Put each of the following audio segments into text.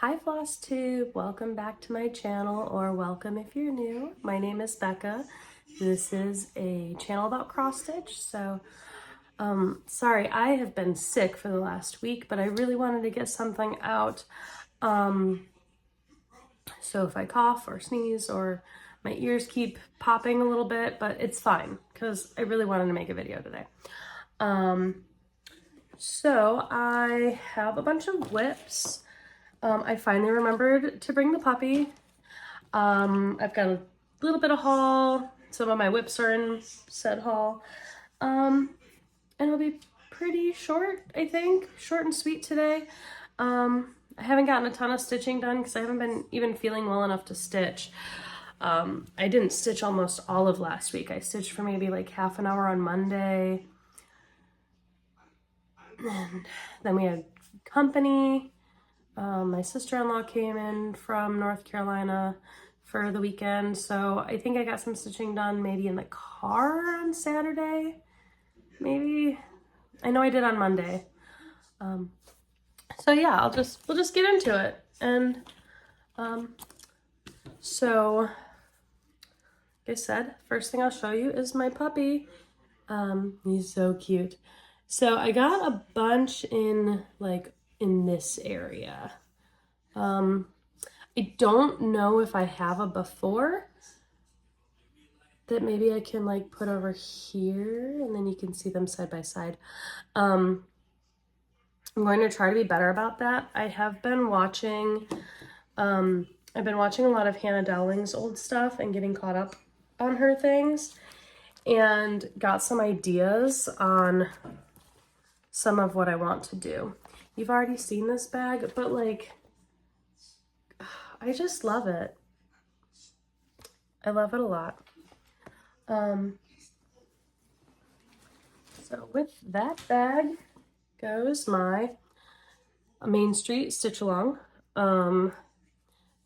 Hi Flosstube, welcome back to my channel, or welcome if you're new. My name is Becca. This is a channel about cross stitch. Sorry, I have been sick for the last week, but I really wanted to get something out. So if I cough or sneeze or my ears keep popping a little bit, but it's fine because I really wanted to make a video today. So I have a bunch of whips. I finally remembered to bring the puppy. I've got a little bit of haul. Some of my whips are in said haul. And it'll be pretty short, I think. Short and sweet today. I haven't gotten a ton of stitching done because I haven't been even feeling well enough to stitch. I didn't stitch almost all of last week. I stitched for maybe like half an hour on Monday. And then we had company. My sister-in-law came in from North Carolina for the weekend, so I think I got some stitching done maybe in the car on Saturday, maybe. I know I did on Monday. So yeah, we'll just get into it. And so like I said, first thing I'll show you is my puppy. He's so cute. So I got a bunch in this area. I don't know if I have a before that maybe I can like put over here and then you can see them side by side. I'm going to try to be better about that. I have been watching, I've been watching a lot of Hannah Dowling's old stuff and getting caught up on her things and got some ideas on some of what I want to do. You've already seen this bag, but like, I just love it. I love it a lot. So with that bag goes my Main Street Stitch Along.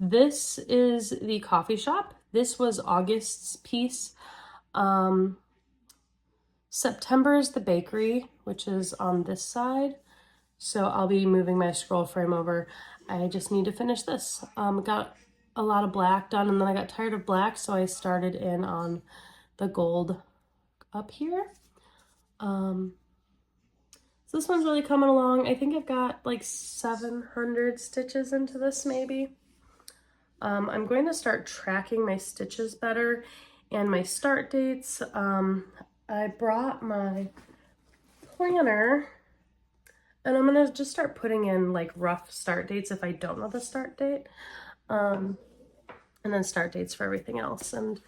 This is the coffee shop. This was August's piece. September is the bakery, which is on this side. So I'll be moving my scroll frame over. I just need to finish this. Got a lot of black done and then I got tired of black, so I started in on the gold up here. So this one's really coming along. I think I've got like 700 stitches into this maybe. I'm going to start tracking my stitches better and my start dates. I brought my planner and I'm gonna just start putting in like rough start dates if I don't know the start date. And then start dates for everything else and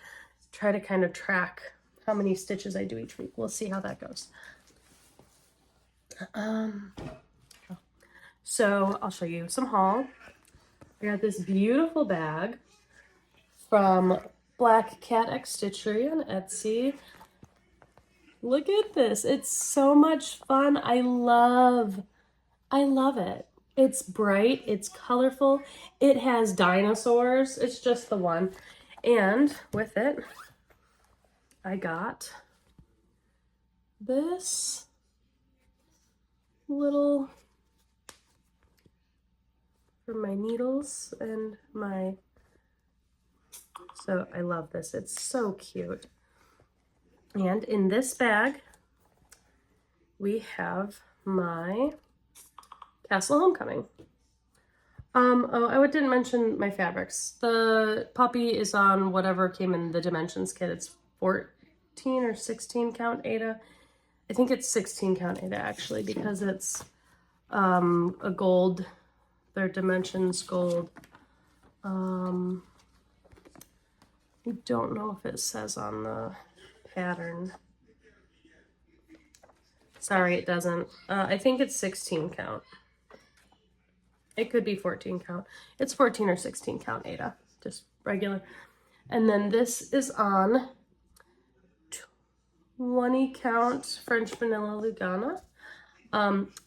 try to kind of track how many stitches I do each week. We'll see how that goes. So I'll show you some haul. I got this beautiful bag from Black Cat X Stitchery on Etsy. Look at this. It's so much fun. I love it. It's bright, it's colorful, it has dinosaurs, it's just the one. And with it, I got this little, for my needles and my, so I love this, it's so cute. And in this bag, we have my Castle Homecoming. Oh, I didn't mention my fabrics. The puppy is on whatever came in the dimensions kit. It's 14 or 16 count aida. I think it's 16 count aida actually because it's a gold, their dimensions gold. I don't know if it says on the pattern. Sorry, it doesn't. I think it's 16 count. It could be 14 count. It's 14 or 16 count aida, just regular. And then this is on 20 count French vanilla lugana.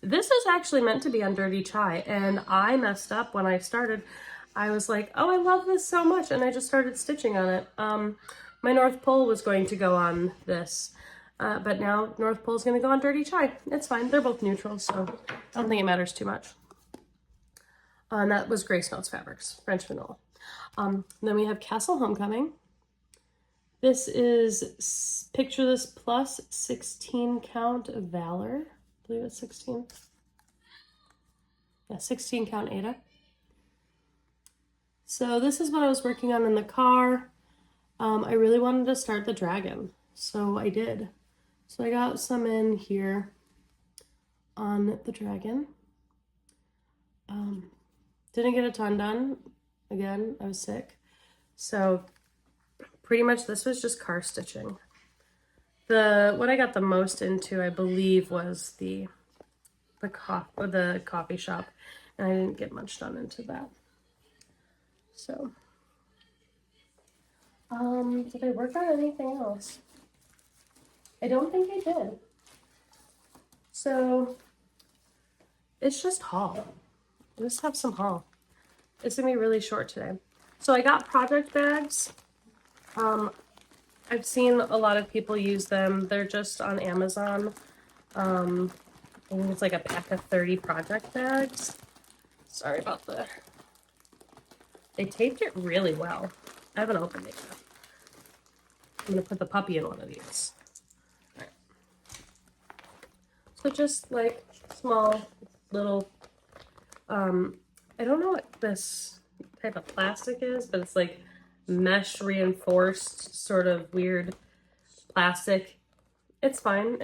This is actually meant to be on Dirty Chai, and I messed up when I started. I was like, oh, I love this so much, and I just started stitching on it. My North Pole was going to go on this, but now North Pole is going to go on Dirty Chai. It's fine. They're both neutral, so I don't think it matters too much. And that was Grace Notes Fabrics, French Vanilla. Then we have Castle Homecoming. This is, picture this, plus 16 count of Valor. I believe it's 16. Yeah, 16 count Aida. So this is what I was working on in the car. I really wanted to start the dragon, so I did. So I got some in here on the dragon. Didn't get a ton done. Again, I was sick. So pretty much this was just car stitching. What I got the most into, I believe, was the coffee shop, and I didn't get much done into that. So, did I work on anything else? I don't think I did. So, it's just haul. Just have some haul. It's gonna be really short today. So I got project bags. I've seen a lot of people use them. They're just on Amazon. I think it's like a pack of 30 project bags. Sorry about the... They taped it really well. I haven't opened it yet. I'm gonna put the puppy in one of these. All right. So just like small little, I don't know what this type of plastic is, but it's like mesh reinforced sort of weird plastic. It's fine.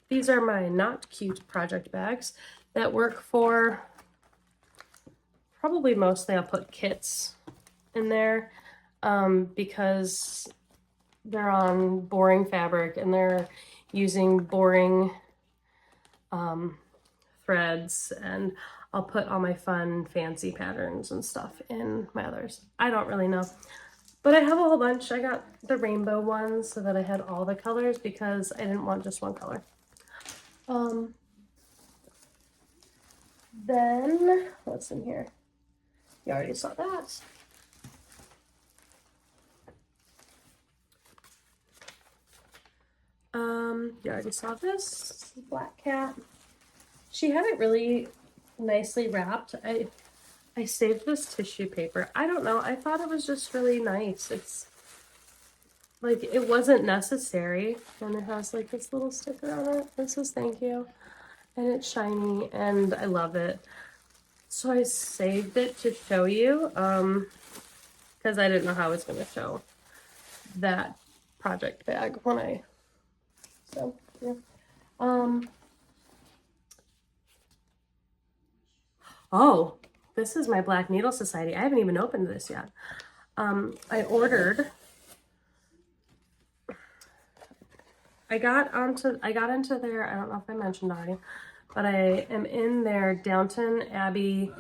These are my not cute project bags that work for, probably mostly I'll put kits in there, because they're on boring fabric and they're using boring threads, and I'll put all my fun fancy patterns and stuff in my others. I don't really know, but I have a whole bunch. I got the rainbow ones so that I had all the colors because I didn't want just one color. Then what's in here? You already saw that. You already saw this black cat. She had it really nicely wrapped. I saved this tissue paper. I don't know. I thought it was just really nice. It's like, it wasn't necessary. And it has like this little sticker on it. This says thank you. And it's shiny and I love it. So I saved it to show you, because I didn't know how I was going to show that project bag so yeah. Oh, this is my Black Needle Society. I haven't even opened this yet. I got into their, I don't know if I mentioned already, but I am in their Downton Abbey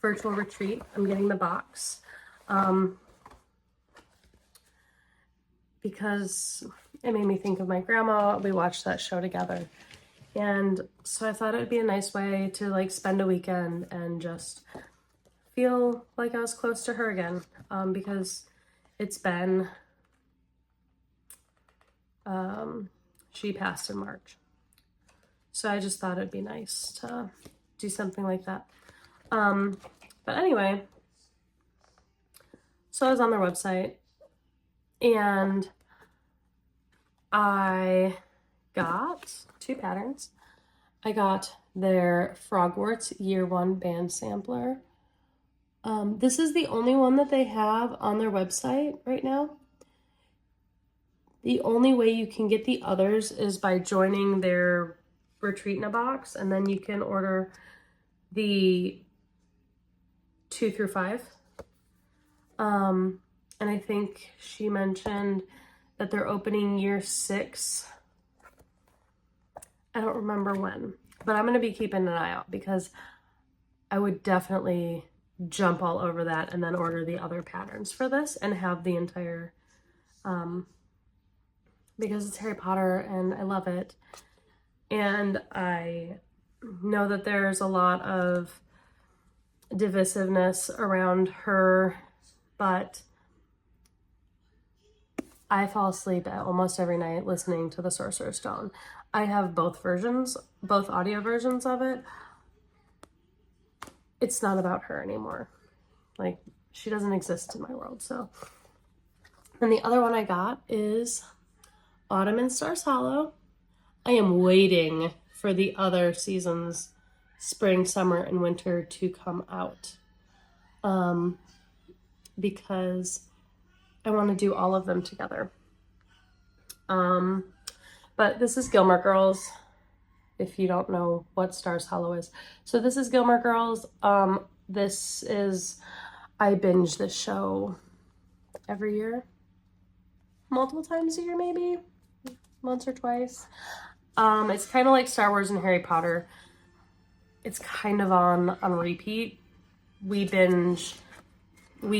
virtual retreat. I'm getting the box because it made me think of my grandma. We watched that show together, and so I thought it would be a nice way to like spend a weekend and just feel like I was close to her again, because it's been she passed in March. So I just thought it'd be nice to do something like that. But anyway, so I was on their website and I got 2 patterns. I got their Frogwarts Year 1 band sampler. This is the only one that they have on their website right now. The only way you can get the others is by joining their retreat in a box, and then you can order the 2 through 5. And I think she mentioned that they're opening year 6. I don't remember when, but I'm going to be keeping an eye out because I would definitely jump all over that and then order the other patterns for this and have the entire, because it's Harry Potter and I love it. And I know that there's a lot of divisiveness around her, but I fall asleep at almost every night listening to the Sorcerer's Stone. I have both versions, both audio versions of it. it's not about her anymore. Like, she doesn't exist in my world, so. And the other one I got is Autumn in Stars Hollow. I am waiting for the other seasons, spring, summer, and winter, to come out. Because I want to do all of them together. But this is Gilmore Girls, if you don't know what Stars Hollow is. So this is Gilmore Girls. I binge this show every year. Multiple times a year, maybe. Once or twice. It's kind of like Star Wars and Harry Potter. It's kind of on repeat. We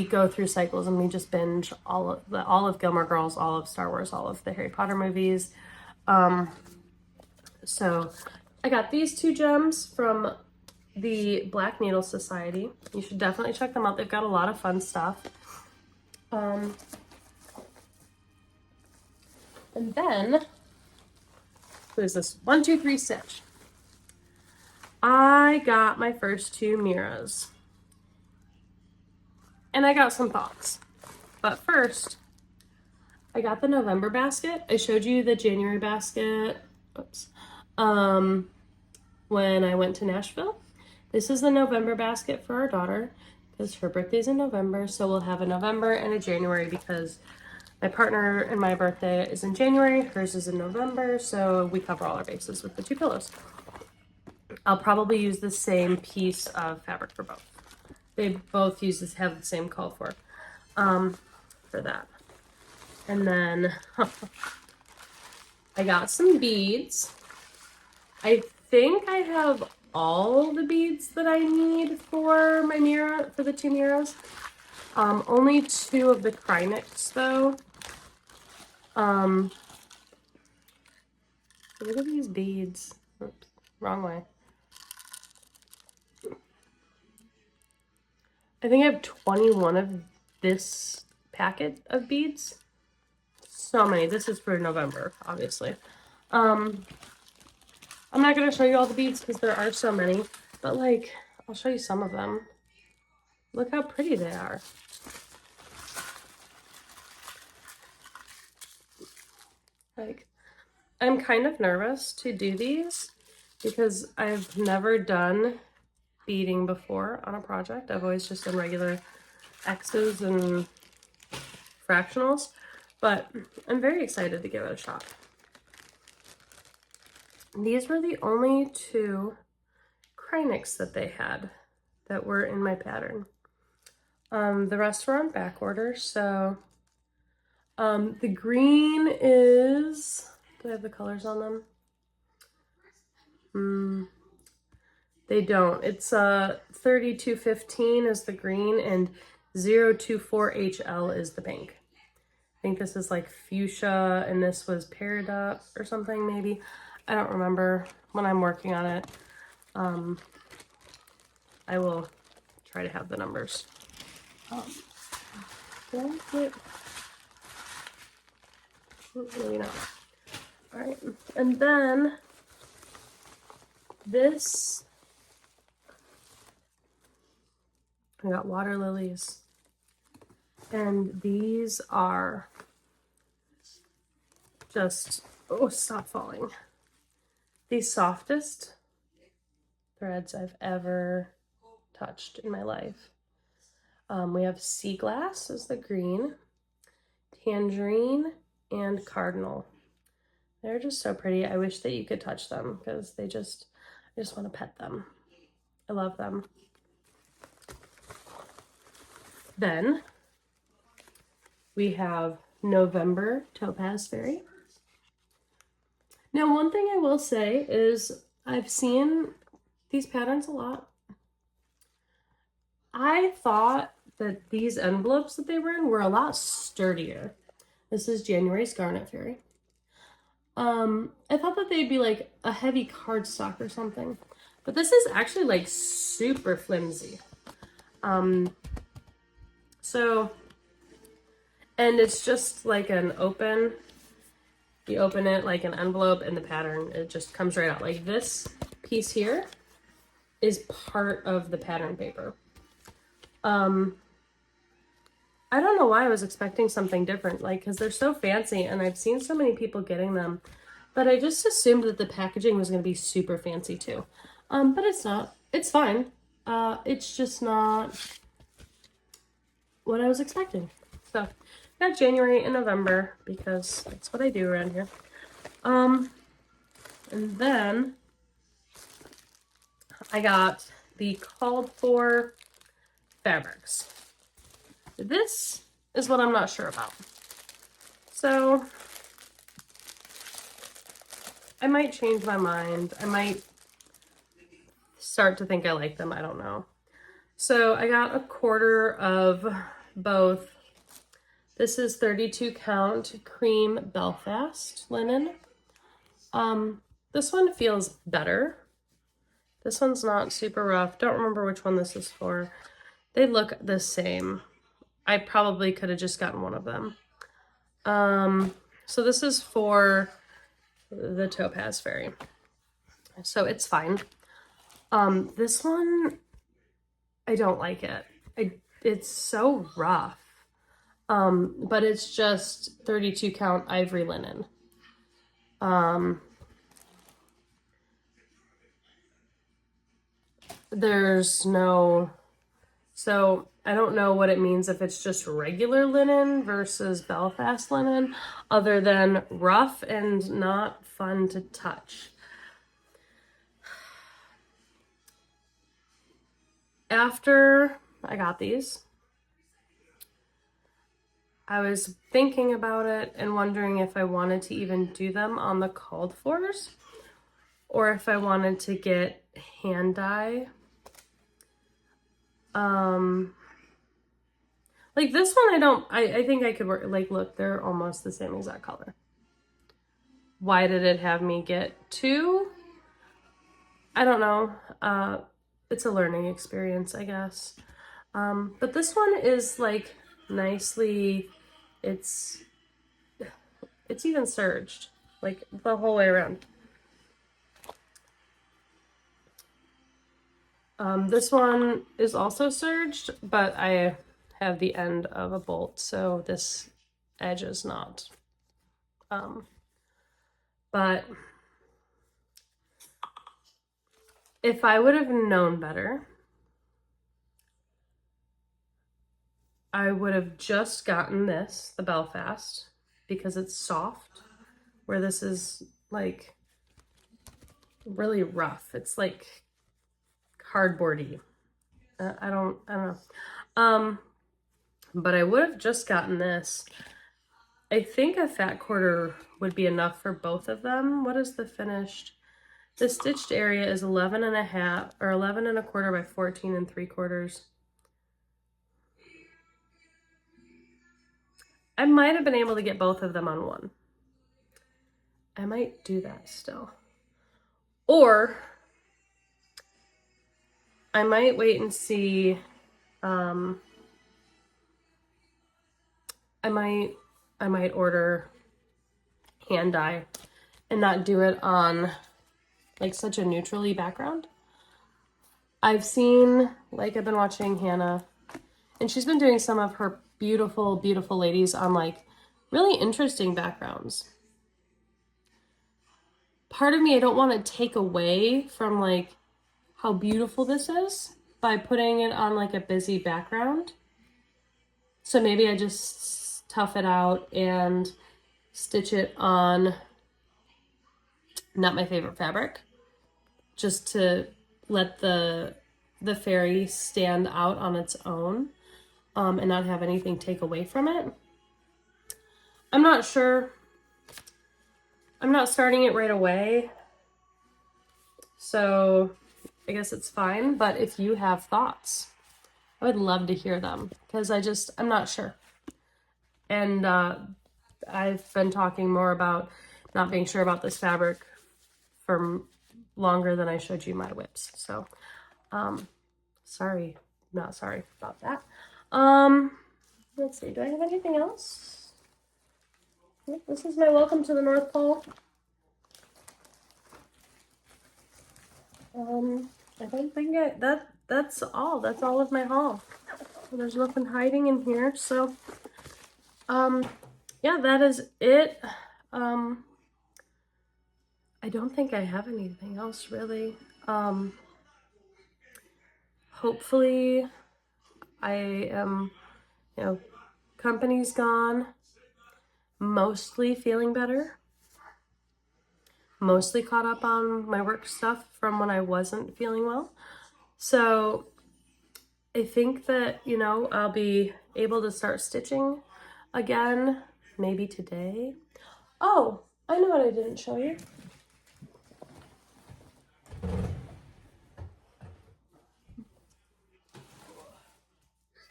go through cycles and we just binge all of Gilmore Girls, all of Star Wars, all of the Harry Potter movies. So I got these 2 gems from the Black Needle Society. You should definitely check them out. They've got a lot of fun stuff. And then, who is this? 1, 2, 3 Stitch. I got my first 2 Miras. And I got some thoughts. But first, I got the November basket. I showed you the January basket. Oops. When I went to Nashville. This is the November basket for our daughter because her birthday's in November. So we'll have a November and a January because my partner and my birthday is in January. Hers is in November. So we cover all our bases with the 2 pillows. I'll probably use the same piece of fabric for both. They both have the same call for that. And then I got some beads. I think I have all the beads that I need for my Mira, for the 2 Miras. Only 2 of the Krynics though. Look at these beads. Oops, wrong way. I think I have 21 of this packet of beads. So many. This is for November, obviously. I'm not going to show you all the beads because there are so many, but like, I'll show you some of them. Look how pretty they are. Like, I'm kind of nervous to do these because I've never done beading before on a project. I've always just done regular X's and fractionals, but I'm very excited to give it a shot. These were the only 2 Krynics that they had that were in my pattern. The rest were on back order, so the green is, do I have the colors on them? They don't. It's 3215 is the green and 024HL is the pink. I think this is like fuchsia and this was peridot or something maybe. I don't remember when I'm working on it. I will try to have the numbers. Maybe not. All right, and then this, I got water lilies, and these are just, oh, stop falling. The softest threads I've ever touched in my life. We have sea glass as the green, tangerine, and cardinal. They're just so pretty. I wish that you could touch them because I just want to pet them. I love them. Then we have November Topaz Fairy. Now, one thing I will say is I've seen these patterns a lot. I thought that these envelopes that they were in were a lot sturdier. This is January's Garnet Fairy. I thought that they'd be like a heavy cardstock or something, but this is actually like super flimsy. So, and it's just like an open, you open it like an envelope and the pattern, it just comes right out. Like this piece here is part of the pattern paper. I don't know why I was expecting something different, like, because they're so fancy and I've seen so many people getting them, but I just assumed that the packaging was going to be super fancy too. But it's not. It's fine. It's just not what I was expecting. So, got January and November because that's what I do around here. And then I got the called for fabrics. This is what I'm not sure about. So I might change my mind. I might start to think I like them. I don't know. So I got a quarter of both. This is 32 count cream Belfast linen. This one feels better. This one's not super rough. Don't remember which one this is for. They look the same. I probably could have just gotten one of them. So this is for the Topaz Fairy. So it's fine. This one, I don't like it. It's so rough. But it's just 32 count ivory linen. There's no, so I don't know what it means if it's just regular linen versus Belfast linen, other than rough and not fun to touch. After I got these, I was thinking about it and wondering if I wanted to even do them on the called fors or if I wanted to get hand dye. Like this one, I think I could work, like, look, they're almost the same exact color. Why did it have me get two? I don't know. It's a learning experience, I guess. But this one is like nicely, it's even serged, like the whole way around. This one is also serged, but I have the end of a bolt, so this edge is not. But if I would have known better, I would have just gotten this, the Belfast, because it's soft, where this is like really rough. It's like cardboardy. I don't know. But I would have just gotten this. I think a fat quarter would be enough for both of them. What is the finished? The stitched area is 11 and a half or 11 and a quarter by 14 and 3/4. I might have been able to get both of them on one. I might do that still. Or I might wait and see. I might order hand dye and not do it on like such a neutrally background. I've seen, like, I've been watching Hannah, and she's been doing some of her beautiful, beautiful ladies on like really interesting backgrounds. Part of me, I don't want to take away from like how beautiful this is by putting it on like a busy background. So maybe I just tough it out and stitch it on not my favorite fabric, just to let the fairy stand out on its own, and not have anything take away from it. I'm not sure. I'm not starting it right away, so I guess it's fine. But if you have thoughts, I would love to hear them, because I'm not sure. And I've been talking more about not being sure about this fabric for longer than I showed you my whips. So, not sorry about that. Let's see, do I have anything else? This is my welcome to the North Pole. I don't think think that's all. That's all of my haul. There's nothing hiding in here. So, yeah, that is it. I don't think I have anything else really. Hopefully I am, company's gone, mostly feeling better, mostly caught up on my work stuff from when I wasn't feeling well. So I think that, I'll be able to start stitching again, maybe today. Oh, I know what I didn't show you.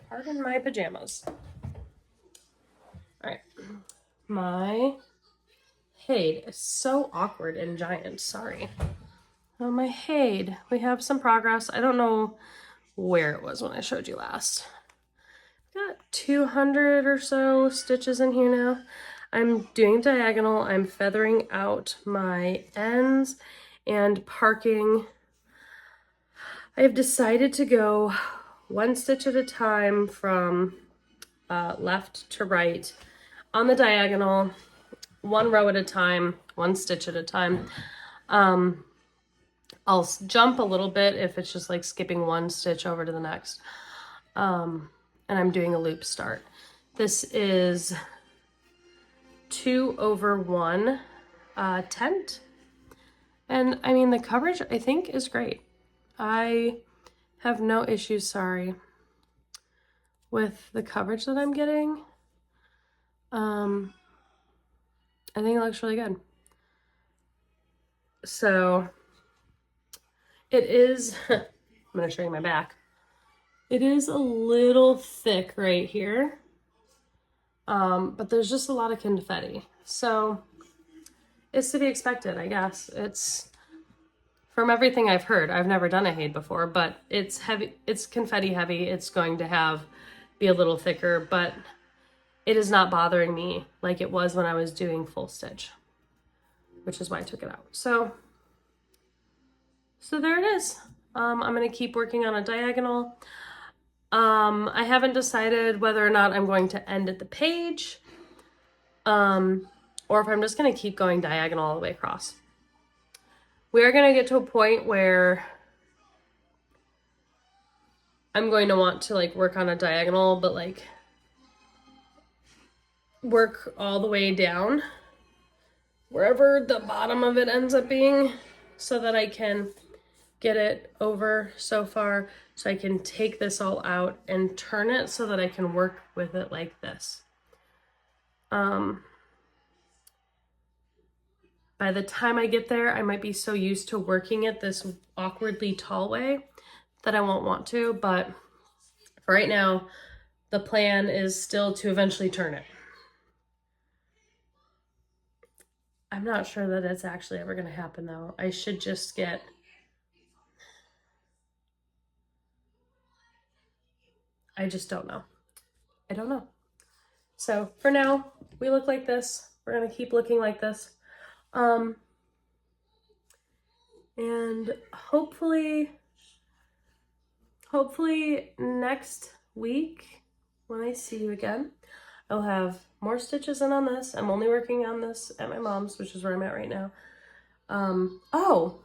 Pardon my pajamas. All right. My Hade is so awkward and giant. Sorry. Oh, my Hade. We have some progress. I don't know where it was when I showed you last. Got 200 or so stitches in here now. I'm doing diagonal. I'm feathering out my ends and parking. I have decided to go one stitch at a time from left to right on the diagonal, one row at a time, one stitch at a time. I'll jump a little bit if it's just like skipping one stitch over to the next. And I'm doing a loop start. This is 2/1 tent. And I mean, the coverage I think is great. I have no issues, sorry, with the coverage that I'm getting. I think it looks really good. So it is, I'm gonna show you my back. It is a little thick right here, but there's just a lot of confetti. So it's to be expected, I guess. It's, from everything I've heard, I've never done a Hade before, but it's heavy, it's confetti heavy. It's going to be a little thicker, but it is not bothering me like it was when I was doing full stitch, which is why I took it out. So there it is. I'm gonna keep working on a diagonal. I haven't decided whether or not I'm going to end at the page, or if I'm just gonna keep going diagonal all the way across. We are gonna get to a point where I'm going to want to like work on a diagonal, but like work all the way down wherever the bottom of it ends up being, so that I can get it over so far, so I can take this all out and turn it so that I can work with it like this. By the time I get there, I might be so used to working it this awkwardly tall way that I won't want to, but for right now, the plan is still to eventually turn it. I'm not sure that it's actually ever going to happen though. I should just get, I just don't know. I don't know. So for now, we look like this. We're going to keep looking like this. And hopefully next week when I see you again, I'll have more stitches in on this. I'm only working on this at my mom's, which is where I'm at right now. Oh,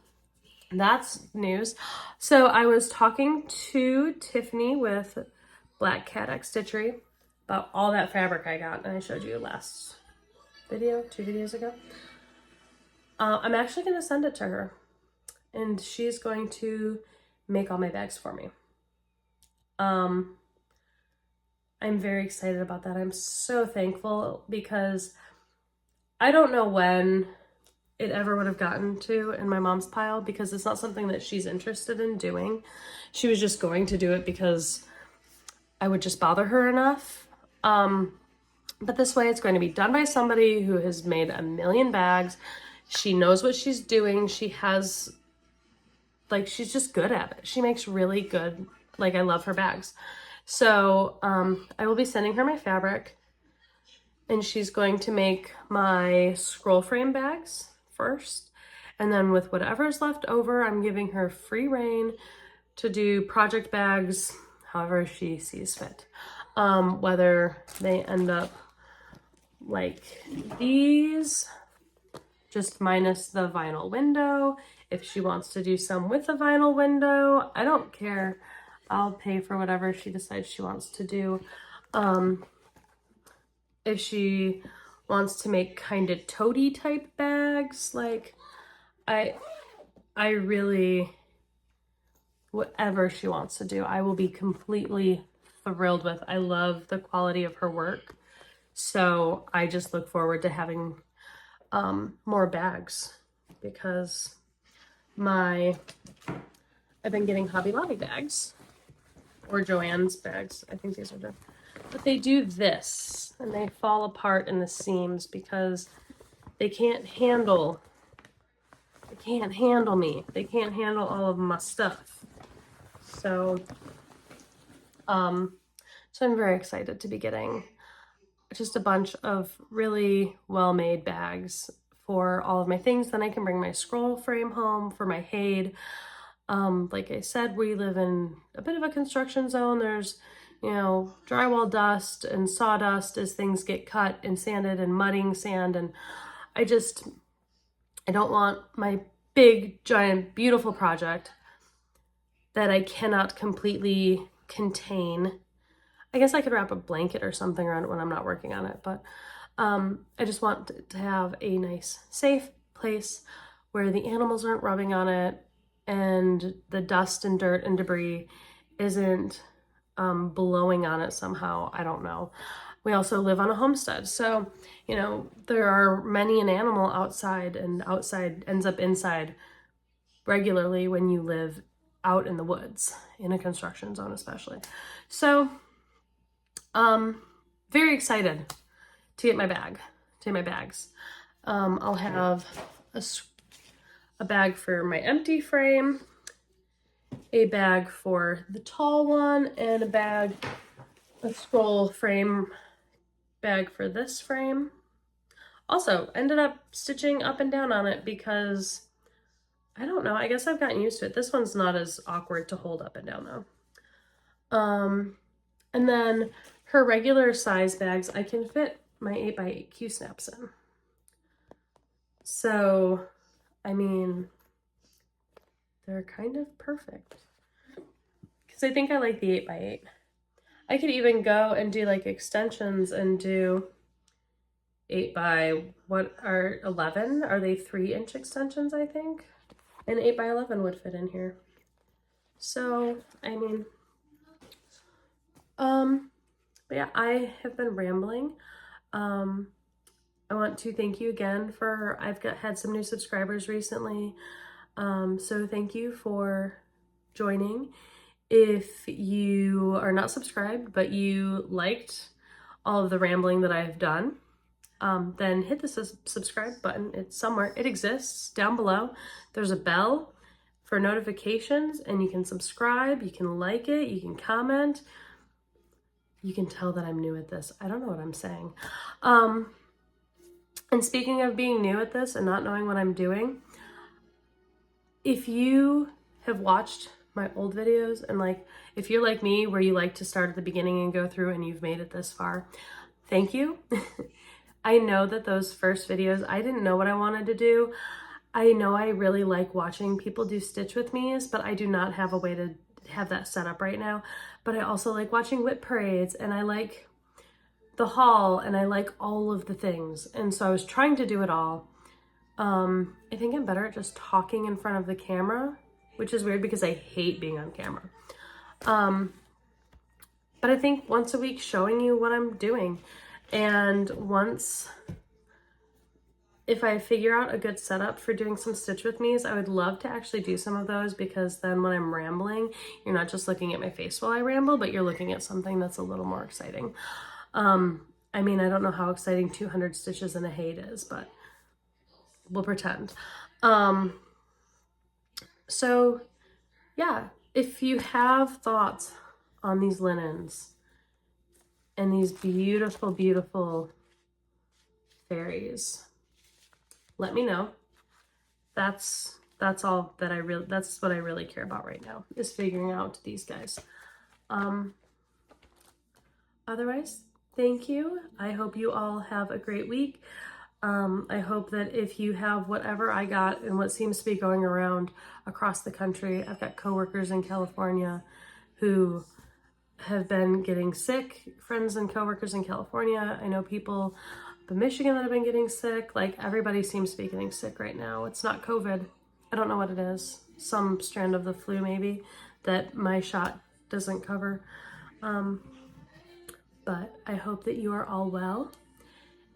that's news. So I was talking to Tiffany with Black Cat X Stitchery about all that fabric I got, and I showed you last video, 2 videos ago. I'm actually going to send it to her, and she's going to make all my bags for me. I'm very excited about that. I'm so thankful, because I don't know when it ever would have gotten to in my mom's pile, because it's not something that she's interested in doing. She was just going to do it because I would just bother her enough. But this way it's going to be done by somebody who has made a million bags. She knows what she's doing. She has, like, she's just good at it. She makes really good, like, I love her bags. So I will be sending her my fabric, and she's going to make my scroll frame bags first. And then with whatever's left over, I'm giving her free reign to do project bags however she sees fit. Whether they end up like these, just minus the vinyl window. If she wants to do some with a vinyl window, I don't care. I'll pay for whatever she decides she wants to do. If she wants to make kind of toady type bags, like I really, whatever she wants to do, I will be completely thrilled with. I love the quality of her work. So I just look forward to having more bags, because I've been getting Hobby Lobby bags, or Joann's bags. I think these are different. But they do this, and they fall apart in the seams because they can't handle me. They can't handle all of my stuff. So, so I'm very excited to be getting just a bunch of really well-made bags for all of my things. Then I can bring my scroll frame home for my Haid. Like I said, we live in a bit of a construction zone. There's, you know, drywall dust and sawdust as things get cut and sanded and mudding sand. And I don't want my big, giant, beautiful project that I cannot completely contain. I guess I could wrap a blanket or something around it when I'm not working on it, but I just want to have a nice, safe place where the animals aren't rubbing on it and the dust and dirt and debris isn't blowing on it somehow. I don't know. We also live on a homestead, so, you know, there are many an animal outside, and outside ends up inside regularly when you live out in the woods, in a construction zone especially. So, very excited to get my bags. I'll have a bag for my empty frame, a bag for the tall one, and a scroll frame bag for this frame. Also, ended up stitching up and down on it because, I don't know, I guess I've gotten used to it. This one's not as awkward to hold up and down though. And then her regular size bags, I can fit my 8x8 Q-snaps in. So, I mean, they're kind of perfect. Because I think I like the 8x8. I could even go and do like extensions and do 11? Are they 3-inch extensions, I think? And 8x11 would fit in here. So, I mean, but yeah, I have been rambling. I want to thank you again for, had some new subscribers recently. So thank you for joining. If you are not subscribed, but you liked all of the rambling that I've done, then hit the subscribe button. It's somewhere. It exists down below. There's a bell for notifications, and you can subscribe, you can like it, you can comment. You can tell that I'm new at this. I don't know what I'm saying. And speaking of being new at this and not knowing what I'm doing, if you have watched my old videos, and like, if you're like me where you like to start at the beginning and go through and you've made it this far, thank you. I know that those first videos, I didn't know what I wanted to do. I know I really like watching people do stitch with me's, but I do not have a way to have that set up right now. But I also like watching whip parades, and I like the haul, and I like all of the things. And so I was trying to do it all. I think I'm better at just talking in front of the camera, which is weird because I hate being on camera. But I think once a week showing you what I'm doing, and if I figure out a good setup for doing some stitch with me's, I would love to actually do some of those, because then when I'm rambling, you're not just looking at my face while I ramble, but you're looking at something that's a little more exciting. I mean, I don't know how exciting 200 stitches in a Haid is, but we'll pretend. So yeah, if you have thoughts on these linens and these beautiful, beautiful fairies, let me know. That's that's all that that's what I really care about right now, is figuring out these guys. Otherwise, thank you. I hope you all have a great week. I hope that if you have whatever I got and what seems to be going around across the country, I've got coworkers in California who have been getting sick, friends and coworkers in California. I know people up in Michigan that have been getting sick. Like, everybody seems to be getting sick right now. It's not COVID. I don't know what it is. Some strand of the flu maybe that my shot doesn't cover. But I hope that you are all well.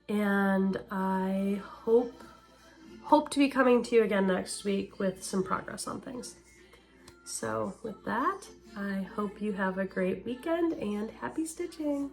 And I hope to be coming to you again next week with some progress on things. So with that, I hope you have a great weekend and happy stitching.